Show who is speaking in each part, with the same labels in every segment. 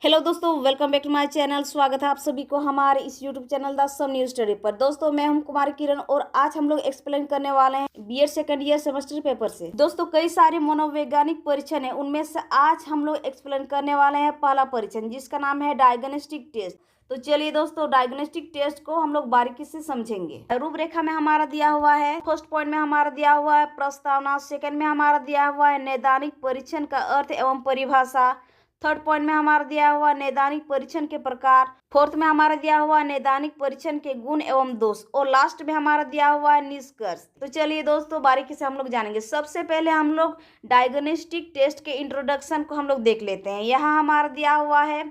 Speaker 1: Hello दोस्तों, welcome back to my channel. स्वागत है आप सभी को हमारे इस YouTube channel the sum news study पर। दोस्तों, मैं हूं कुमारी किरण और आज हम लोग एक्सप्लेन करने वाले हैं BEd second year semester paper से। दोस्तों, कई सारे मनोवैज्ञानिक परीक्षण है, उनमें से आज हम लोग एक्सप्लेन करने वाले हैं पहला परीक्षण, जिसका नाम है डायग्नोस्टिक टेस्ट। तो चलिए दोस्तों, डायग्नोस्टिक टेस्ट को हम लोग बारीकी से समझेंगे। रूपरेखा में हमारा दिया हुआ है, फर्स्ट पॉइंट में हमारा दिया हुआ है प्रस्तावना, सेकंड में हमारा दिया हुआ है नैदानिक परीक्षण का अर्थ एवं परिभाषा, थर्ड पॉइंट में हमारा दिया हुआ नैदानिक परीक्षण के प्रकार, फोर्थ में हमारा दिया हुआ नैदानिक परीक्षण के गुण एवं दोष, और लास्ट में हमारा दिया हुआ है निष्कर्ष। तो चलिए दोस्तों, बारीकी से हम लोग जानेंगे। सबसे पहले हम लोग डायग्नोस्टिक टेस्ट के इंट्रोडक्शन को हम लोग देख लेते हैं। यहाँ हमारा दिया हुआ है,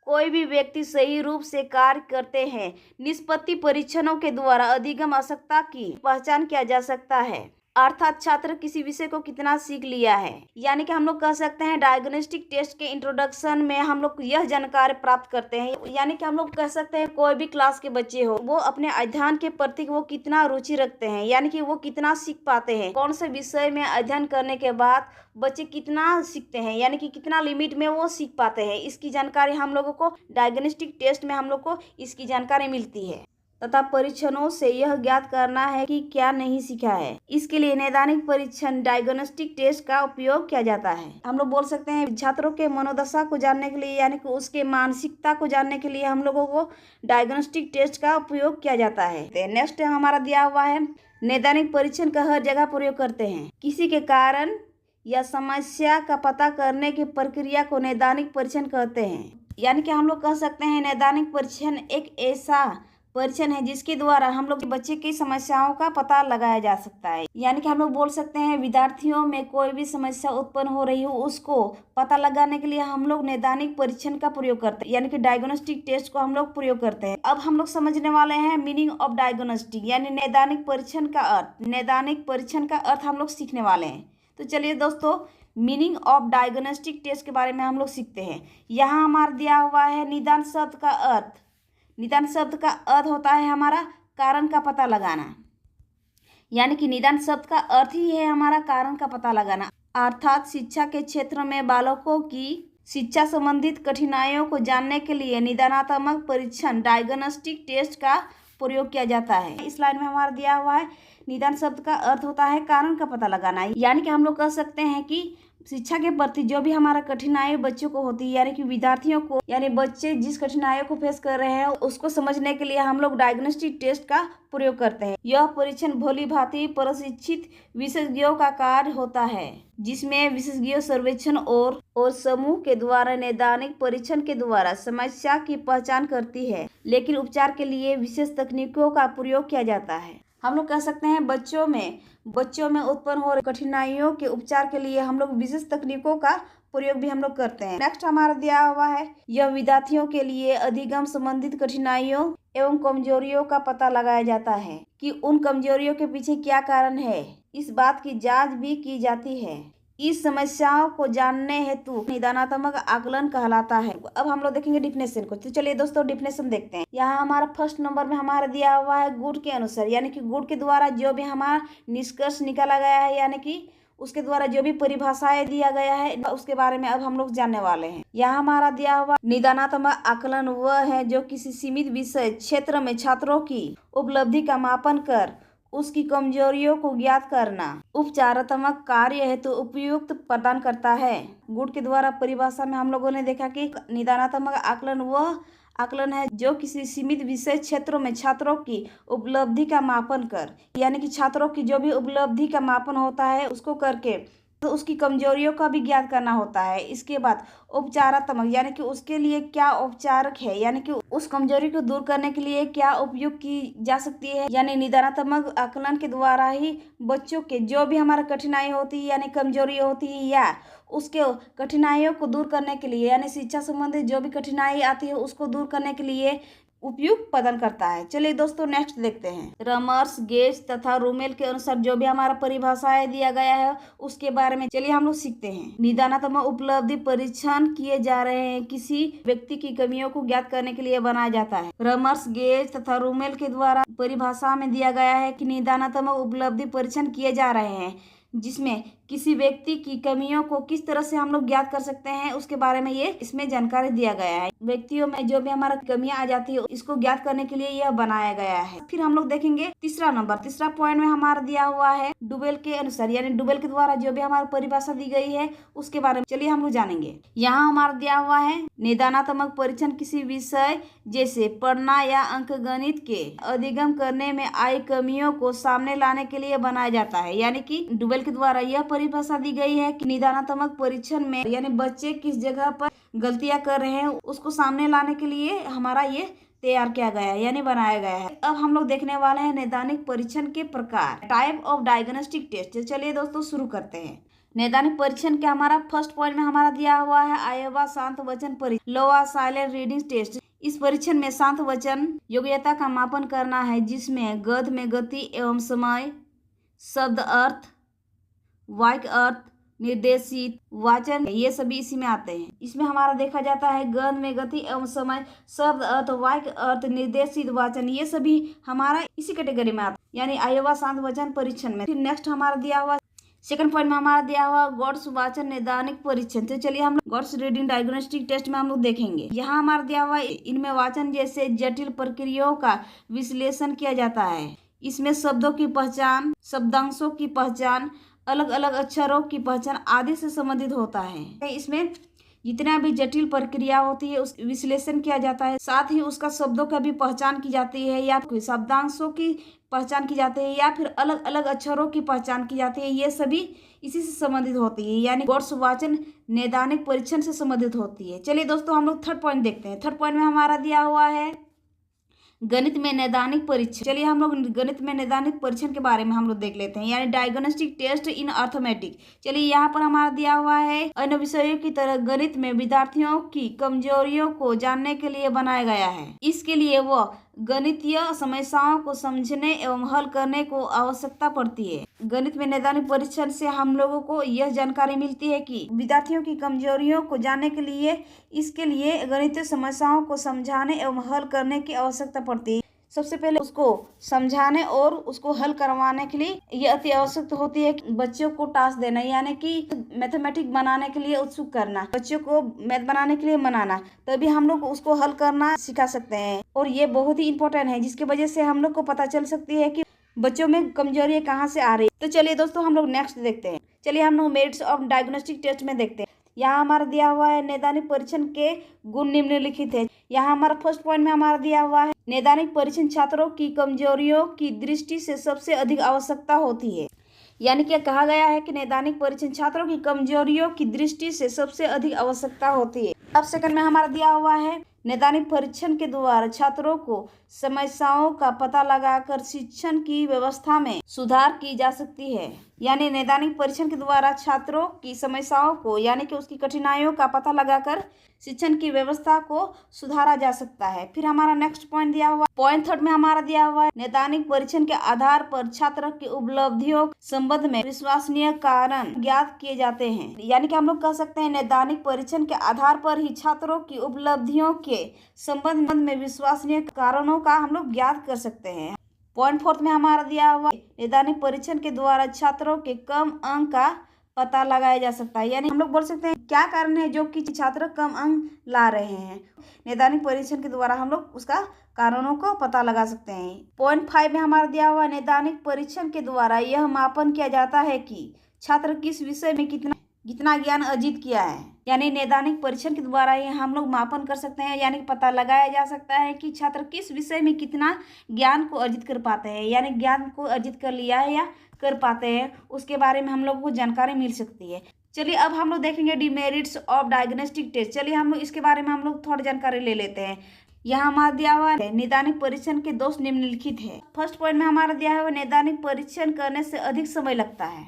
Speaker 1: कोई भी व्यक्ति सही रूप से कार्य करते हैं निष्पत्ति परीक्षणों के द्वारा अधिगम आवश्यकता की पहचान किया जा सकता है, अर्थात छात्र किसी विषय को कितना सीख लिया है। यानी कि हम लोग कह सकते हैं डायग्नोस्टिक टेस्ट के इंट्रोडक्शन में हम लोग यह जानकारी प्राप्त करते हैं। यानी कि हम लोग कह सकते हैं कोई भी क्लास के बच्चे हो, वो अपने अध्ययन के प्रति वो कितना रुचि रखते हैं, यानी कि वो कितना सीख पाते हैं, कौन से विषय में अध्ययन करने के बाद बच्चे कितना सीखते हैं, यानी कि कितना लिमिट में वो सीख पाते हैं। इसकी जानकारी हम लोगों को डायग्नोस्टिक टेस्ट में हम लोग को इसकी जानकारी मिलती है तथा परीक्षणों से यह ज्ञात करना है कि क्या नहीं सीखा है। इसके लिए नैदानिक परीक्षण डायग्नोस्टिक टेस्ट का उपयोग किया जाता है। हम लोग बोल सकते हैं छात्रों के मनोदशा को जानने के लिए, यानी कि उसके मानसिकता को जानने के लिए हम लोगों को डायग्नोस्टिक टेस्ट का उपयोग किया जाता है। नेक्स्ट हमारा दिया हुआ है, नैदानिक परीक्षण का हर जगह प्रयोग करते हैं। किसी के कारण या समस्या का पता करने की प्रक्रिया को नैदानिक परीक्षण कहते हैं। यानी कि हम लोग कह सकते हैं नैदानिक परीक्षण एक ऐसा परीक्षण है जिसके द्वारा हम लोग बच्चे की समस्याओं का पता लगाया जा सकता है। यानी कि हम लोग बोल सकते हैं विद्यार्थियों में कोई भी समस्या उत्पन्न हो रही हो, उसको पता लगाने के लिए हम लोग नैदानिक परीक्षण का प्रयोग करते हैं, यानी कि डायग्नोस्टिक टेस्ट को हम लोग प्रयोग करते हैं। अब हम लोग समझने वाले हैं मीनिंग ऑफ डायग्नोस्टिक, यानी नैदानिक परीक्षण का अर्थ। नैदानिक परीक्षण का अर्थ हम लोग सीखने वाले हैं। तो चलिए दोस्तों, मीनिंग ऑफ डायग्नोस्टिक टेस्ट के बारे में हम लोग सीखते हैं। यहाँ हमारा दिया हुआ है निदान शब्द का अर्थ। निदान शब्द का अर्थ होता है हमारा कारण का पता लगाना, यानी कि निदान शब्द का अर्थ ही है हमारा कारण का पता लगाना, अर्थात शिक्षा के क्षेत्र में बालकों की शिक्षा संबंधित कठिनाइयों को जानने के लिए निदानात्मक परीक्षण डायग्नोस्टिक टेस्ट का प्रयोग किया जाता है। इस लाइन में हमारा दिया हुआ है, निदान शब्द का अर्थ होता है कारण का पता लगाना, यानी कि हम लोग कह सकते हैं कि शिक्षा के प्रति जो भी हमारा कठिनाई बच्चों को होती है, यानी कि विद्यार्थियों को, यानी बच्चे जिस कठिनाइयों को फेस कर रहे हैं उसको समझने के लिए हम लोग डायग्नोस्टिक टेस्ट का प्रयोग करते हैं। यह परीक्षण भली भांति प्रशिक्षित विशेषज्ञों का कार्य होता है, जिसमें विशेषज्ञ सर्वेक्षण और समूह के द्वारा नैदानिक परीक्षण के द्वारा समस्या की पहचान करती है, लेकिन उपचार के लिए विशेष तकनीकों का प्रयोग किया जाता है। हम लोग कह सकते हैं बच्चों में उत्पन्न हो रही कठिनाइयों के उपचार के लिए हम लोग विशेष तकनीकों का प्रयोग भी हम लोग करते हैं। नेक्स्ट हमारा दिया हुआ है, यह विद्यार्थियों के लिए अधिगम संबंधित कठिनाइयों एवं कमजोरियों का पता लगाया जाता है कि उन कमजोरियों के पीछे क्या कारण है। इस बात की जांच भी की जाती है। इस समस्याओं को जानने हेतु निदानात्मक आकलन कहलाता है। अब हम लोग देखेंगे डिफिनेशन को। तो चलिए दोस्तों, डिफिनेशन देखते हैं। यहाँ हमारा फर्स्ट नंबर में हमारा दिया हुआ है गुण के अनुसार, यानी कि गुण के द्वारा जो भी हमारा निष्कर्ष निकाला गया है, यानी कि उसके द्वारा जो भी परिभाषाएं दिया गया है उसके बारे में अब हम लोग जानने वाले हैं। यहाँ हमारा दिया हुआ निदानात्मक आकलन वह है जो किसी सीमित विषय क्षेत्र में छात्रों की उपलब्धि का मापन कर उसकी कमजोरियों को ज्ञात करना उपचारात्मक कार्य हेतु उपयुक्त प्रदान करता है। गुण के द्वारा परिभाषा में हम लोगों ने देखा कि निदानात्मक आकलन वह आकलन है जो किसी सीमित विषय क्षेत्रों में छात्रों की उपलब्धि का मापन कर, यानी कि छात्रों की जो भी उपलब्धि का मापन होता है उसको करके तो उसकी कमजोरियों का भी ज्ञात करना होता है। इसके बाद उपचारात्मक, यानी कि उसके लिए क्या उपचारक है, यानी कि उस कमजोरी को दूर करने के लिए क्या उपयोग की जा सकती है। यानी निदानात्मक आकलन के द्वारा ही बच्चों के जो भी हमारा कठिनाई होती है, यानी कमजोरी होती है, या उसके कठिनाइयों को दूर करने के लिए, यानी शिक्षा संबंधित जो भी कठिनाई आती है उसको दूर करने के लिए उपयुक्त प्रदान करता है। चलिए दोस्तों, नेक्स्ट देखते हैं। रमर्स, गेज तथा रूमेल के अनुसार जो भी हमारा परिभाषाएं दिया गया है उसके बारे में चलिए हम लोग सीखते हैं। निदानात्मक उपलब्धि परीक्षण किए जा रहे हैं, किसी व्यक्ति की कमियों को ज्ञात करने के लिए बनाया जाता है। रमर्स, गेज तथा रूमेल के द्वारा परिभाषा में दिया गया है कि निदानात्मक उपलब्धि परीक्षण किए जा रहे हैं जिसमें किसी व्यक्ति की कमियों को किस तरह से हम लोग ज्ञात कर सकते हैं उसके बारे में ये इसमें जानकारी दिया गया है। व्यक्तियों में जो भी हमारा कमियां आ जाती है इसको ज्ञात करने के लिए यह बनाया गया है। फिर हम लोग देखेंगे तीसरा पॉइंट में हमारा दिया हुआ है डुबेल के अनुसार, यानी डुबेल के द्वारा जो भी हमारी परिभाषा दी गई है उसके बारे में चलिए हम लोग जानेंगे। यहाँ हमारा दिया हुआ है निदानात्मक परीक्षण किसी विषय जैसे पढ़ना या अंकगणित के अधिगम करने में आई कमियों को सामने लाने के लिए बनाया जाता है। यानी कि डुबेल के द्वारा यह परिभाषा दी गई है कि निदानात्मक परीक्षण में यानी बच्चे किस जगह पर गलतियां कर रहे हैं उसको सामने लाने के लिए हमारा ये तैयार किया गया है यानी बनाया गया है। अब हम लोग देखने वाले हैं नैदानिक परीक्षण के प्रकार, टाइप ऑफ डायग्नोस्टिक टेस्ट। चलिए दोस्तों शुरू करते हैं। नैदानिक परीक्षण के हमारा फर्स्ट पॉइंट में हमारा दिया हुआ है आयोवा शांत वचन परीक्षण, लोअर साइलेंट रीडिंग टेस्ट। इस परीक्षण में शांत वचन योग्यता का मापन करना है जिसमें गद्य में गति एवं समय, शब्द अर्थ, वाक्य अर्थ, निर्देशित वाचन ये सभी इसी में आते हैं। इसमें हमारा देखा जाता है गद्य में गति एवं समय, शब्द अर्थ, वाक्य अर्थ, निर्देशित वाचन ये सभी हमारा इसी कैटेगरी में आता है यानी आयोवा शांत वचन परीक्षण में। फिर नेक्स्ट हमारा दिया हुआ सेकंड पॉइंट में हमारा दिया हुआ गॉड्स वाचन नैदानिक परीक्षण। तो चलिए हम लोग गॉड्स रीडिंग डायग्नोस्टिक टेस्ट में हम लोग देखेंगे। यहाँ हमारा दिया हुआ इनमें वाचन जैसे जटिल प्रक्रियाओं का विश्लेषण किया जाता है। इसमें शब्दों की पहचान, शब्दांशों की पहचान, अलग अलग अक्षरों की पहचान आदि से संबंधित होता है। इसमें जितना भी जटिल प्रक्रिया होती है उस विश्लेषण किया जाता है, साथ ही उसका शब्दों का भी पहचान की जाती है या शब्दांशों की पहचान की जाती है या फिर अलग अलग अक्षरों की पहचान की जाती है। ये सभी इसी से संबंधित होती है यानी गॉड्स वाचन नैदानिक परीक्षण से संबंधित होती है। चलिए दोस्तों हम लोग थर्ड पॉइंट देखते हैं। थर्ड पॉइंट में हमारा दिया हुआ है गणित में नैदानिक परीक्षण। चलिए हम लोग गणित में नैदानिक परीक्षण के बारे में हम लोग देख लेते हैं यानी डायग्नोस्टिक टेस्ट इन अर्थमेटिक। चलिए यहाँ पर हमारा दिया हुआ है अन्य विषयों की तरह गणित में विद्यार्थियों की कमजोरियों को जानने के लिए बनाया गया है। इसके लिए वह गणितीय समस्याओं को समझने एवं हल करने को आवश्यकता पड़ती है। गणित में नैदानिक परीक्षण से हम लोगों को यह जानकारी मिलती है कि विद्यार्थियों की कमजोरियों को जानने के लिए इसके लिए गणितीय समस्याओं को समझाने एवं हल करने की आवश्यकता पड़ती है। सबसे पहले उसको समझाने और उसको हल करवाने के लिए ये अति आवश्यक होती है कि बच्चों को टास्क देना यानी कि मैथमेटिक बनाने के लिए उत्सुक करना, बच्चों को मैथ बनाने के लिए मनाना, तभी हम लोग उसको हल करना सिखा सकते हैं। और ये बहुत ही इंपॉर्टेंट है जिसकी वजह से हम लोग को पता चल सकती है कि बच्चों में कमजोरी कहाँ से आ रही है। तो चलिए दोस्तों हम लोग नेक्स्ट देखते हैं। चलिए हम लोग मेरिट्स ऑफ डायग्नोस्टिक टेस्ट में देखते हैं। यहाँ हमारा दिया हुआ है नैदानिक परीक्षण के गुण निम्नलिखित है। यहाँ हमारा फर्स्ट पॉइंट में हमारा दिया हुआ है नैदानिक परीक्षण छात्रों की कमजोरियों की दृष्टि से सबसे अधिक आवश्यकता होती है। यानी कि कहा गया है कि नैदानिक परीक्षण छात्रों की कमजोरियों की दृष्टि से सबसे अधिक आवश्यकता होती है। अब सेकंड में हमारा दिया हुआ है नैदानिक परीक्षण के द्वारा छात्रों को समस्याओं का पता लगाकर शिक्षण की व्यवस्था में सुधार की जा सकती है। यानी नैदानिक परीक्षण के द्वारा छात्रों की समस्याओं को यानी कि उसकी कठिनाइयों का पता लगाकर शिक्षण की व्यवस्था को सुधारा जा सकता है। फिर हमारा नेक्स्ट पॉइंट दिया हुआ पॉइंट थर्ड में हमारा दिया हुआ है नैदानिक परीक्षण के आधार पर छात्र की उपलब्धियों संबंध में विश्वसनीय कारण ज्ञात किए जाते हैं। यानी कि हम लोग कह सकते हैं नैदानिक परीक्षण के आधार पर ही छात्रों की उपलब्धियों के संबंध में विश्वसनीय कारणों का हम लोग ज्ञात कर सकते हैं। पॉइंट फोर्थ में हमारा दिया हुआ नैदानिक परीक्षण के द्वारा छात्रों के कम अंक का पता लगाया जा सकता है। यानी हम लोग बोल सकते हैं क्या कारण है जो कि छात्र कम अंक ला रहे हैं। नैदानिक परीक्षण के द्वारा हम लोग उसका कारणों को पता लगा सकते हैं। पॉइंट 5 में हमारा दिया हुआ नैदानिक परीक्षण के द्वारा यह मापन किया जाता है कि छात्र किस विषय में कितना ज्ञान अर्जित किया है। यानी नैदानिक परीक्षण के द्वारा ये हम लोग मापन कर सकते हैं यानी पता लगाया जा सकता है कि छात्र किस विषय में कितना ज्ञान को अर्जित कर पाते हैं, यानी ज्ञान को अर्जित कर लिया है या कर पाते हैं, उसके बारे में हम लोग को जानकारी मिल सकती है। चलिए अब हम लोग देखेंगे डिमेरिट्स ऑफ डायग्नोस्टिक टेस्ट। चलिए हम लोग इसके बारे में हम लोग थोड़ी जानकारी ले लेते हैं। यहाँ हमारा दिया हुआ है नैदानिक परीक्षण के दोष निम्नलिखित है। फर्स्ट पॉइंट में हमारा दिया हुआ नैदानिक परीक्षण करने से अधिक समय लगता है।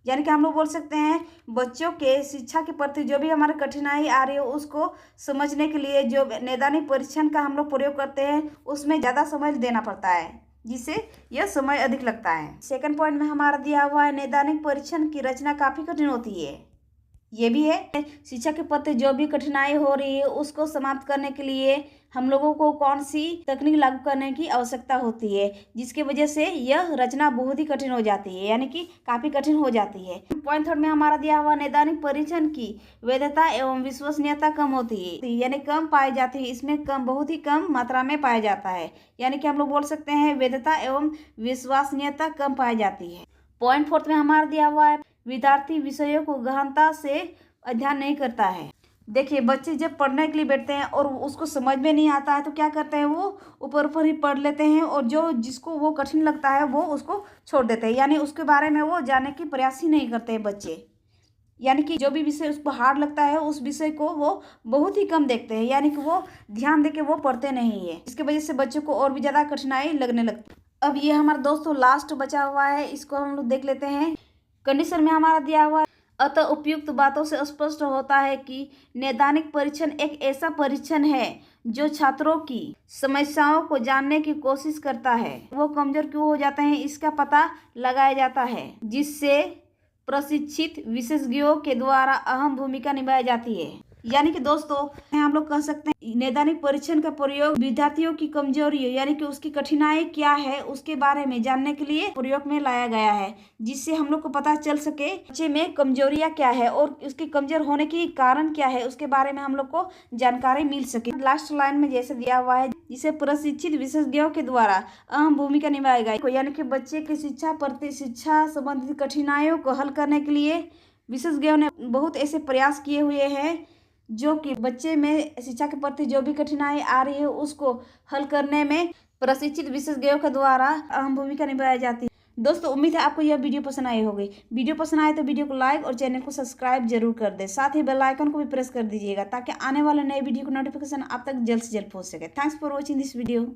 Speaker 1: यानी कि हम लोग बोल सकते हैं बच्चों के शिक्षा के प्रति जो भी हमारे कठिनाई आ रही है उसको समझने के लिए जो नैदानिक परीक्षण का हम लोग प्रयोग करते हैं उसमें ज़्यादा समय देना पड़ता है, जिससे यह समय अधिक लगता है। सेकंड पॉइंट में हमारा दिया हुआ है नैदानिक परीक्षण की रचना काफ़ी कठिन होती है। ये भी है शिक्षा के प्रति जो भी कठिनाई हो रही है उसको समाप्त करने के लिए हम लोगों को कौन सी तकनीक लागू करने की आवश्यकता होती है, जिसकी वजह से यह रचना बहुत ही कठिन हो जाती है, यानी कि काफ़ी कठिन हो जाती है। पॉइंट थर्ड में हमारा दिया हुआ नैदानिक परीक्षण की वैधता एवं विश्वसनीयता कम होती है, यानी कम पाई जाती है। इसमें बहुत ही कम मात्रा में पाया जाता है, यानी कि हम लोग बोल सकते हैं वैधता एवं विश्वसनीयता कम पाई जाती है। पॉइंट फोर्थ में हमारा दिया हुआ है विद्यार्थी विषयों को गहनता से अध्ययन नहीं करता है। देखिए, बच्चे जब पढ़ने के लिए बैठते हैं और उसको समझ में नहीं आता है तो क्या करते हैं, वो ऊपर ऊपर ही पढ़ लेते हैं और जो जिसको वो कठिन लगता है वो उसको छोड़ देते हैं, यानी उसके बारे में वो जानने की प्रयास ही नहीं करते हैं बच्चे। यानी कि जो भी विषय उसको हार्ड लगता है उस विषय को वो बहुत ही कम देखते हैं, यानी कि वो ध्यान दे के वो पढ़ते नहीं है। इसकी वजह से बच्चों को और भी ज़्यादा कठिनाई लगने लगती है। अब ये हमारा दोस्तों लास्ट बचा हुआ है, इसको हम लोग देख लेते हैं। कंडीशन में हमारा दिया हुआ है अतः उपयुक्त बातों से स्पष्ट होता है कि नैदानिक परीक्षण एक ऐसा परीक्षण है जो छात्रों की समस्याओं को जानने की कोशिश करता है, वो कमजोर क्यों हो जाते हैं इसका पता लगाया जाता है, जिससे प्रशिक्षित विशेषज्ञों के द्वारा अहम भूमिका निभाई जाती है। यानी कि दोस्तों हम लोग कह सकते हैं नैदानिक परीक्षण का प्रयोग विद्यार्थियों की कमजोरी यानी कि उसकी कठिनाई क्या है उसके बारे में जानने के लिए प्रयोग में लाया गया है, जिससे हम लोग को पता चल सके बच्चे में कमजोरियां क्या है और उसके कमजोर होने के कारण क्या है उसके बारे में हम लोग को जानकारी मिल सके। लास्ट लाइन में जैसे दिया हुआ है, जिसे प्रशिक्षित विशेषज्ञों के द्वारा अहम भूमिका निभाई गई, यानी कि बच्चे की शिक्षा संबंधित कठिनाइयों को हल करने के लिए विशेषज्ञों ने बहुत ऐसे प्रयास किए हुए हैं जो कि बच्चे में शिक्षा के प्रति जो भी कठिनाई आ रही है उसको हल करने में प्रशिक्षित विशेषज्ञों के द्वारा अहम भूमिका निभाई जाती है। दोस्तों उम्मीद है आपको यह वीडियो पसंद आई होगी। वीडियो पसंद आए तो वीडियो को लाइक और चैनल को सब्सक्राइब जरूर कर दें, साथ ही बेल आइकन को भी प्रेस कर दीजिएगा ताकि आने वाले नए वीडियो को नोटिफिकेशन आप तक जल्द से जल्द पहुंच सके। Thanks for watching this video.